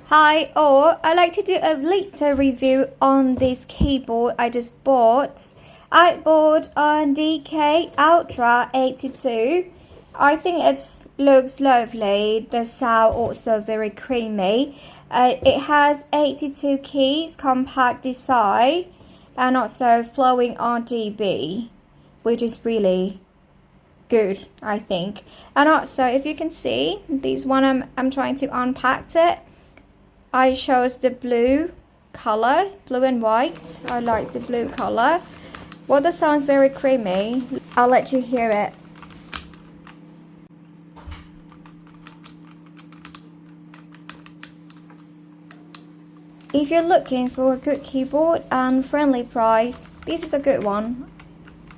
Hi all, I'd like to do a little review on this keyboard I just bought. I bought a DK Ultra 82. I think it looks lovely. The sound also very creamy. It has 82 keys, compact design, and also flowing RGB, which is really good, I think. And also, if you can see, this one I'm trying to unpack it. I chose the blue color, blue and white. I like the blue color. Well, the sound's very creamy. I'll let you hear it. If you're looking for a good keyboard and friendly price, this is a good one.